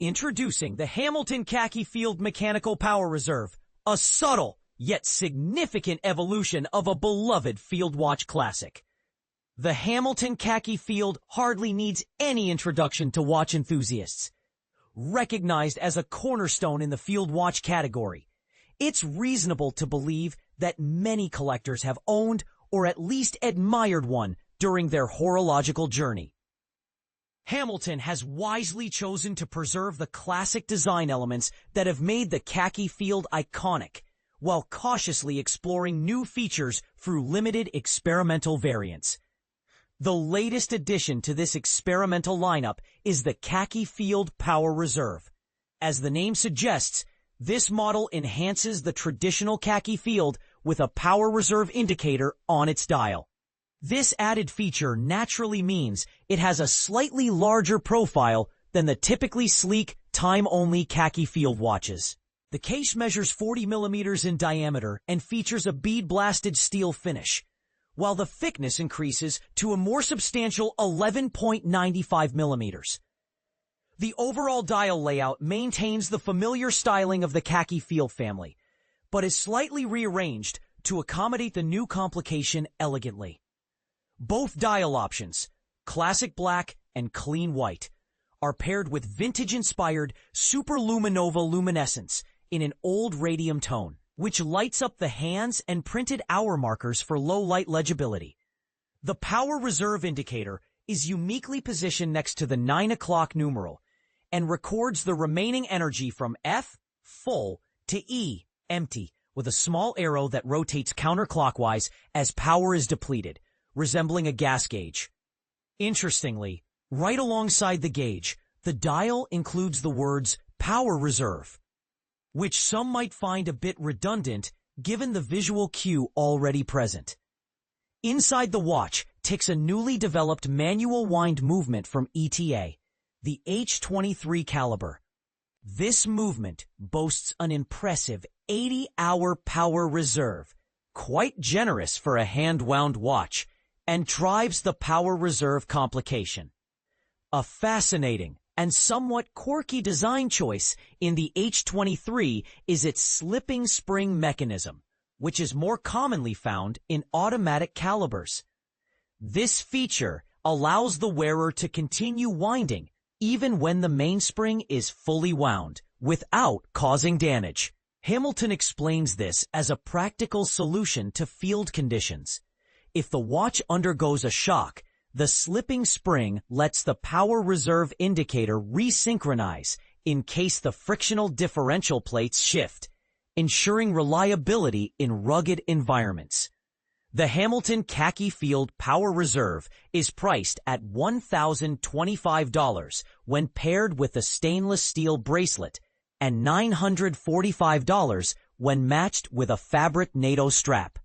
Introducing the Hamilton Khaki Field Mechanical Power Reserve, a subtle yet significant evolution of a beloved field watch classic. The Hamilton Khaki Field hardly needs any introduction to watch enthusiasts. Recognized as a cornerstone in the field watch category, it's reasonable to believe that many collectors have owned or at least admired one during their horological journey. Hamilton has wisely chosen to preserve the classic design elements that have made the Khaki Field iconic, while cautiously exploring new features through limited experimental variants. The latest addition to this experimental lineup is the Khaki Field Power Reserve. As the name suggests, this model enhances the traditional Khaki Field with a power reserve indicator on its dial. This added feature naturally means it has a slightly larger profile than the typically sleek, time-only Khaki Field watches. The case measures 40 millimeters in diameter and features a bead-blasted steel finish, while the thickness increases to a more substantial 11.95 millimeters. The overall dial layout maintains the familiar styling of the Khaki Field family, but is slightly rearranged to accommodate the new complication elegantly. Both dial options, classic black and clean white, are paired with vintage-inspired superluminova luminescence in an old radium tone, which lights up the hands and printed hour markers for low-light legibility. The power reserve indicator is uniquely positioned next to the 9 o'clock numeral and records the remaining energy from F, full, to E, empty, with a small arrow that rotates counterclockwise as power is depleted, resembling a gas gauge. Interestingly, right alongside the gauge, the dial includes the words Power Reserve, which some might find a bit redundant given the visual cue already present. Inside the watch ticks a newly developed manual wind movement from ETA, the H23 caliber. This movement boasts an impressive 80-hour power reserve, quite generous for a hand-wound watch, and drives the power reserve complication. A fascinating and somewhat quirky design choice in the H23 is its slipping spring mechanism, which is more commonly found in automatic calibers. This feature allows the wearer to continue winding even when the mainspring is fully wound, without causing damage. Hamilton explains this as a practical solution to field conditions. If the watch undergoes a shock, the slipping spring lets the power reserve indicator resynchronize in case the frictional differential plates shift, ensuring reliability in rugged environments. The Hamilton Khaki Field Power Reserve is priced at $1,025 when paired with the stainless steel bracelet, and $945 when matched with a fabric NATO strap,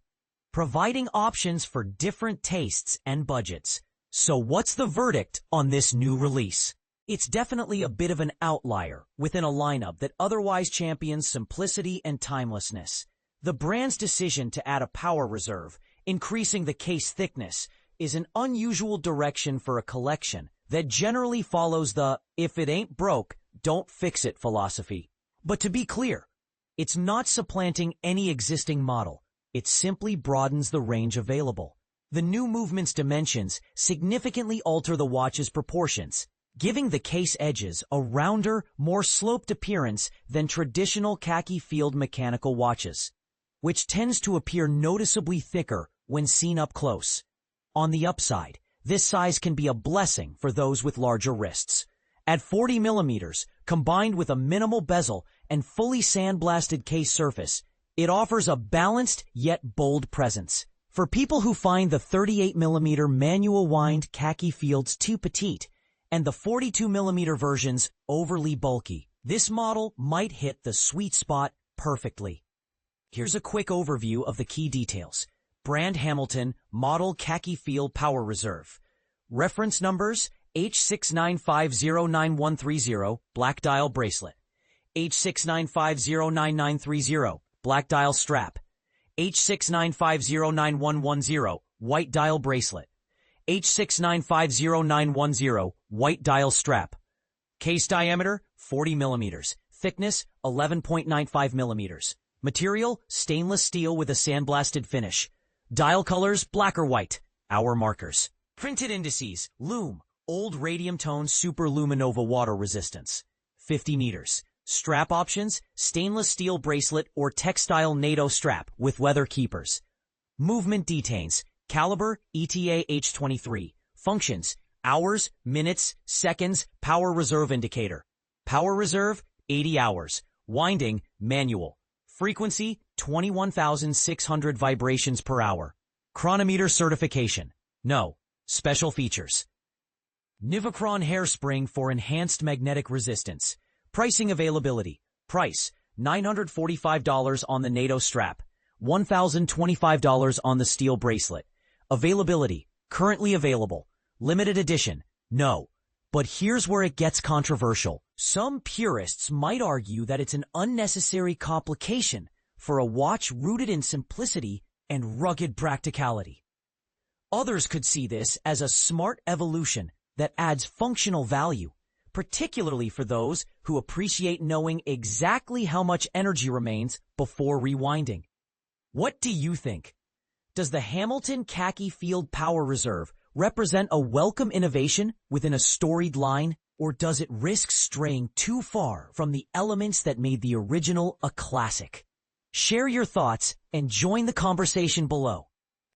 providing options for different tastes and budgets. So what's the verdict on this new release? It's definitely a bit of an outlier within a lineup that otherwise champions simplicity and timelessness. The brand's decision to add a power reserve, increasing the case thickness, is an unusual direction for a collection that generally follows the "if it ain't broke, don't fix it" philosophy. But to be clear, it's not supplanting any existing model. It simply broadens the range available. The new movement's dimensions significantly alter the watch's proportions, giving the case edges a rounder, more sloped appearance than traditional Khaki Field mechanical watches, which tends to appear noticeably thicker when seen up close. On the upside, this size can be a blessing for those with larger wrists. At 40 millimeters, combined with a minimal bezel and fully sandblasted case surface, it offers a balanced yet bold presence. For people who find the 38mm manual wind Khaki Fields too petite and the 42mm versions overly bulky, this model might hit the sweet spot perfectly. Here's a quick overview of the key details. Brand Hamilton, model Khaki Field Power Reserve. Reference numbers H695093130, black dial bracelet. H695099930, black dial strap. H695091110, white dial bracelet. H6950910, white dial strap. Case diameter, 40 millimeters. Thickness, 11.95 millimeters. Material, stainless steel with a sandblasted finish. Dial colors, black or white. Hour markers. Printed indices, loom, old radium tone super luminova water resistance. 50 meters. Strap options, stainless steel bracelet or textile NATO strap with leather keepers. Movement detains, caliber ETA H23. Functions, hours, minutes, seconds, power reserve indicator. Power reserve, 80 hours. Winding, manual. Frequency, 21,600 vibrations per hour. Chronometer certification. No. Special features. Nivachron hairspring for enhanced magnetic resistance. Pricing availability. Price, $945 on the NATO strap. $1,025 on the steel bracelet. Availability. Currently available. Limited edition. No. But here's where it gets controversial. Some purists might argue that it's an unnecessary complication for a watch rooted in simplicity and rugged practicality. Others could see this as a smart evolution that adds functional value, particularly for those who appreciate knowing exactly how much energy remains before rewinding. What do you think? Does the Hamilton Khaki Field Power Reserve represent a welcome innovation within a storied line, or does it risk straying too far from the elements that made the original a classic? Share your thoughts and join the conversation below.